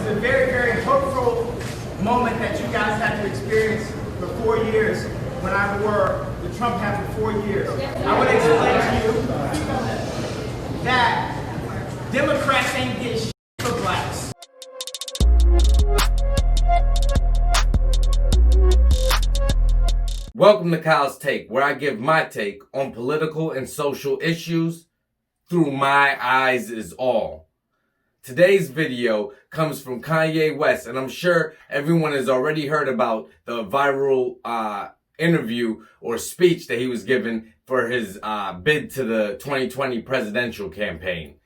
a very, very hopeful moment that you guys had to experience for 4 years when I wore the Trump hat for 4 years. I want to explain to you that Democrats ain't getting shit for blacks. Welcome to Kyle's Take, where I give my take on political and social issues through my eyes is all. Today's video comes from Kanye West, and I'm sure everyone has already heard about the viral interview or speech that he was given for his bid to the 2020 presidential campaign.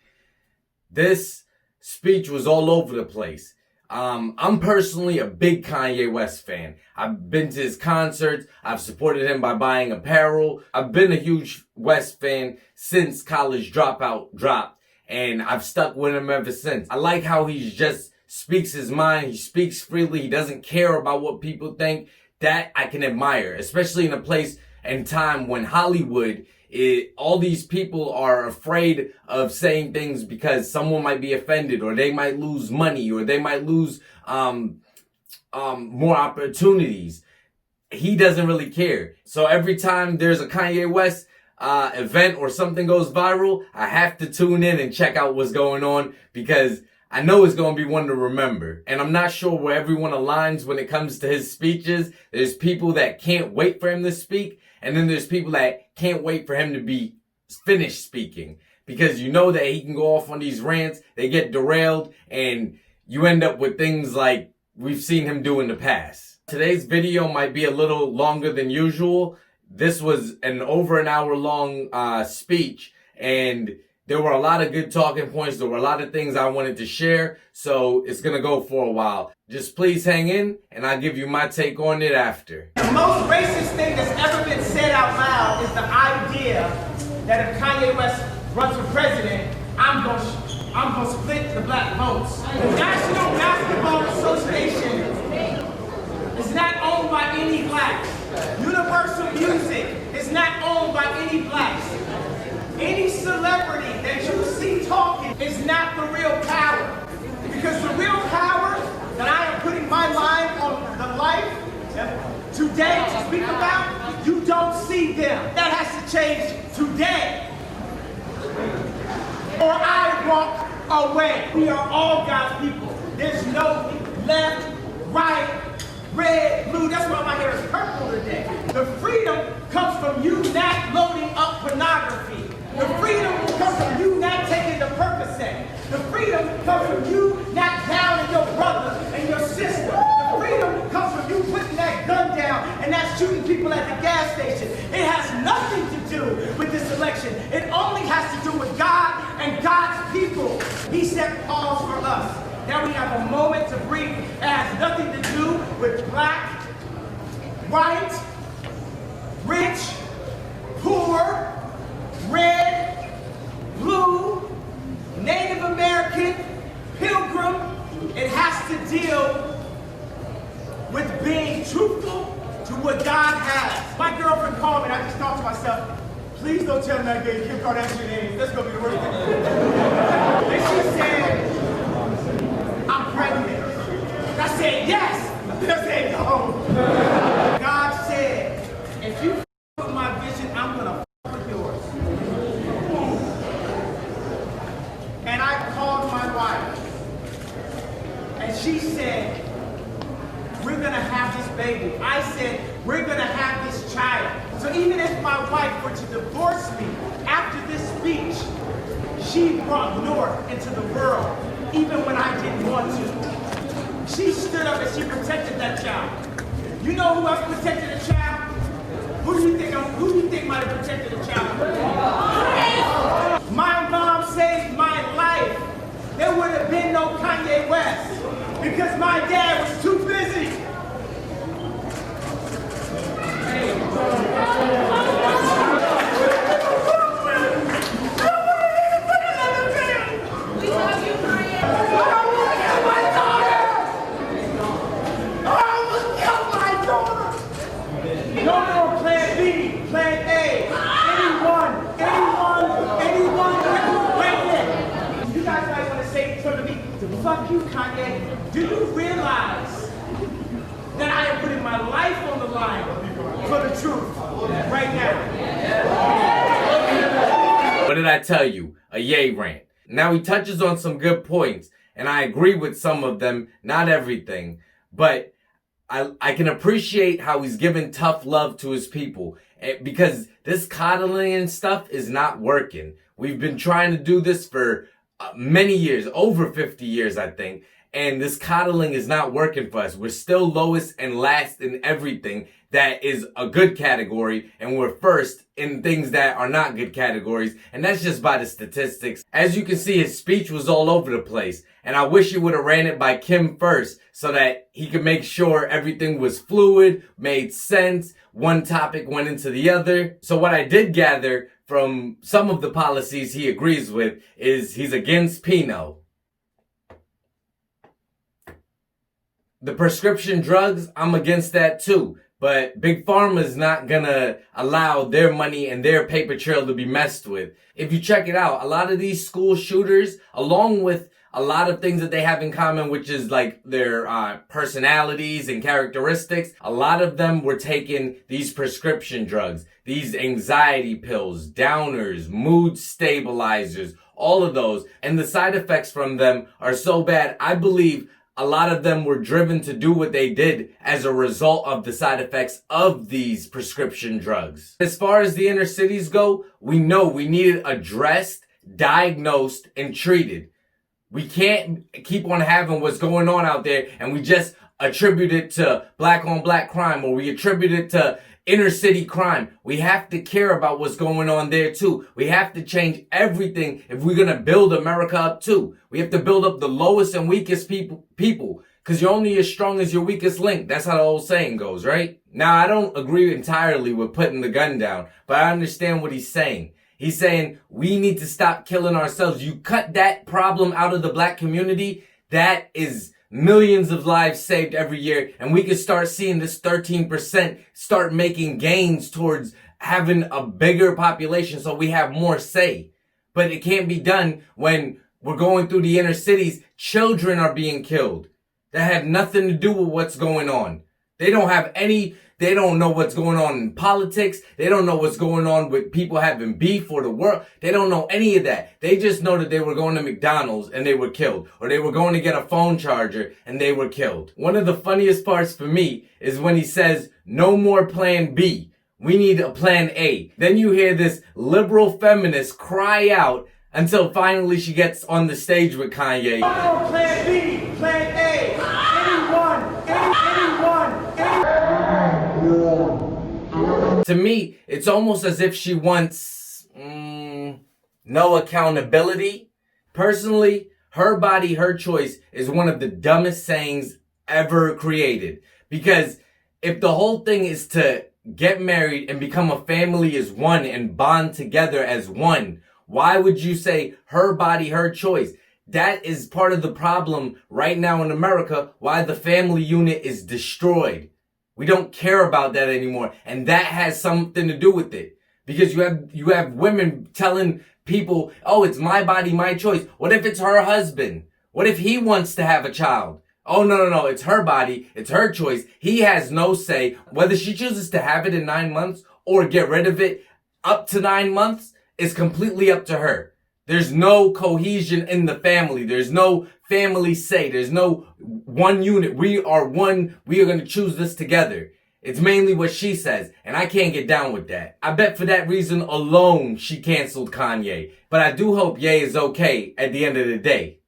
This speech was all over the place. I'm personally a big Kanye West fan. I've been to his concerts. I've supported him by buying apparel. I've been a huge West fan since College Dropout dropped, and I've stuck with him ever since. I like how he just speaks his mind. He speaks freely. He doesn't care about what people think. That I can admire, especially in a place and time when Hollywood, all these people are afraid of saying things because someone might be offended, or they might lose money, or they might lose more opportunities. He doesn't really care. So every time there's a Kanye West event or something goes viral, I have to tune in and check out what's going on, because I know it's going to be one to remember. And I'm not sure where everyone aligns when it comes to his speeches. There's people that can't wait for him to speak, and then there's people that can't wait for him to be finished speaking, because you know that he can go off on these rants, they get derailed, and you end up with things like we've seen him do in the past. Today's video might be a little longer than usual. This was an over an hour long speech, and there were a lot of good talking points. There were a lot of things I wanted to share, so it's going to go for a while. Just please hang in, and I'll give you my take on it after. The most racist thing that's ever been said out loud is the idea that if Kanye West runs for president, I'm gonna split the black votes. The National Basketball Association is not owned by any blacks. Universal Music is not owned by any blacks. Any celebrity that you see talking is not the real power. Because the real power that I am putting my mind on the life today to speak about, you don't see them. That has to change today, or I walk away. We are all God's people. There's no left, right, red, blue. That's why my hair is purple today. The freedom comes from you not loading up pornography. The freedom comes from you not taking the Percocet. The freedom comes from you not downing your brother and your sister. The freedom comes from you putting that gun down and not shooting people at the gas station. It has nothing to do with this election. It only has to do with God and God's people. He set pause for us. Now we have a moment to breathe. It has nothing to do with black, white, rich, poor, red, blue, Native American, pilgrim. It has to deal with being truthful to what God has. My girlfriend called me and I just thought to myself, please don't tell me I gave Kim Kardashian names. That's going to be the worst thing. And she said, I'm pregnant. I said, yes. I said, no. God said, if you with my vision, I'm going to with yours. And I called my wife, and she said, we're going to have this baby. I said, we're going to have this child. So even if my wife were to divorce me after this speech, she brought North into the world, even when I didn't want to. She stood up and she protected that child. You know who else protected the child? Who do you think might have protected the child? My mom saved my life. There would have been no Kanye West because my dad was too busy. No more plan B, plan A. Anyone, wait a minute. You guys might want to say something to me. Fuck you, Kanye. Do you realize that I am putting my life on the line for the truth right now? What did I tell you? A Ye rant. Now he touches on some good points, and I agree with some of them, not everything, but I can appreciate how he's giving tough love to his people, because this coddling and stuff is not working. We've been trying to do this for many years, over 50 years, I think, and this coddling is not working for us. We're still lowest and last in everything that is a good category, and we're first in things that are not good categories, and that's just by the statistics. As you can see, his speech was all over the place, and I wish he would have ran it by Kim first so that he could make sure everything was fluid, made sense, one topic went into the other. So what I did gather from some of the policies he agrees with is he's against Pinot. The prescription drugs, I'm against that too. But Big Pharma's not gonna allow their money and their paper trail to be messed with. If you check it out, a lot of these school shooters, along with a lot of things that they have in common, which is like their personalities and characteristics, a lot of them were taking these prescription drugs, these anxiety pills, downers, mood stabilizers, all of those. And the side effects from them are so bad, I believe a lot of them were driven to do what they did as a result of the side effects of these prescription drugs. As far as the inner cities go, we know we need it addressed, diagnosed, and treated. We can't keep on having what's going on out there and we just attribute it to black on black crime, or we attribute it to inner city crime. We have to care about what's going on there too. We have to change everything if we're going to build America up too. We have to build up the lowest and weakest people, because you're only as strong as your weakest link. That's how the old saying goes, right? Now, I don't agree entirely with putting the gun down, but I understand what he's saying. He's saying we need to stop killing ourselves. You cut that problem out of the black community, that is millions of lives saved every year, and we can start seeing this 13% start making gains towards having a bigger population so we have more say. But it can't be done when we're going through the inner cities. Children are being killed that have nothing to do with what's going on. They don't know what's going on in politics. They don't know what's going on with people having beef for the world. They don't know any of that. They just know that they were going to McDonald's and they were killed. Or they were going to get a phone charger and they were killed. One of the funniest parts for me is when he says, no more plan B. We need a plan A. Then you hear this liberal feminist cry out until finally she gets on the stage with Kanye. Oh, plan B, plan A. To me, it's almost as if she wants no accountability. Personally, her body, her choice is one of the dumbest sayings ever created. Because if the whole thing is to get married and become a family as one and bond together as one, why would you say her body, her choice? That is part of the problem right now in America, why the family unit is destroyed. We don't care about that anymore. And that has something to do with it. Because you have women telling people, oh, it's my body, my choice. What if it's her husband? What if he wants to have a child? Oh, no, it's her body. It's her choice. He has no say. Whether she chooses to have it in 9 months or get rid of it up to 9 months is completely up to her. There's no cohesion in the family. There's no family say. There's no one unit. We are one. We are going to choose this together. It's mainly what she says, and I can't get down with that. I bet for that reason alone she canceled Kanye. But I do hope Ye is okay at the end of the day.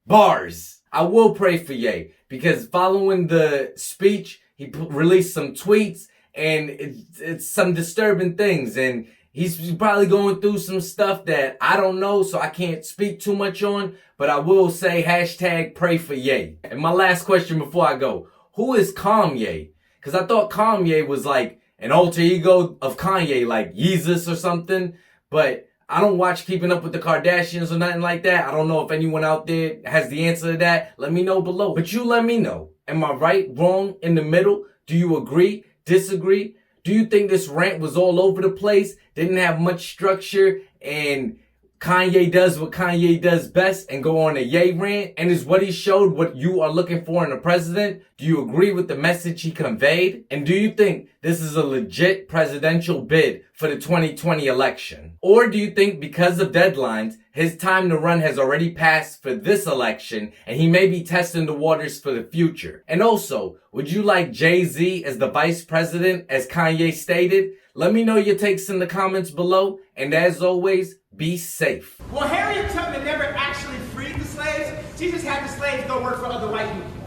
Bars. I will pray for Ye, because following the speech, he released some tweets, and it's some disturbing things, and he's probably going through some stuff that I don't know, so I can't speak too much on, but I will say hashtag pray for Ye. And my last question before I go, who is Kanye? Because I thought Kanye was like an alter ego of Kanye, like Yeezus or something, but I don't watch Keeping Up with the Kardashians or nothing like that. I don't know if anyone out there has the answer to that. Let me know below. But you let me know. Am I right, wrong, in the middle? Do you agree, disagree? Do you think this rant was all over the place, didn't have much structure, and Kanye does what Kanye does best and go on a Ye rant, and is what he showed what you are looking for in a president? Do you agree with the message he conveyed? And do you think this is a legit presidential bid for the 2020 election? Or do you think because of deadlines, his time to run has already passed for this election and he may be testing the waters for the future? And also, would you like Jay-Z as the vice president as Kanye stated? Let me know your takes in the comments below, and as always, be safe. Well, Harriet Tubman never actually freed the slaves. She just had the slaves go work for other white people.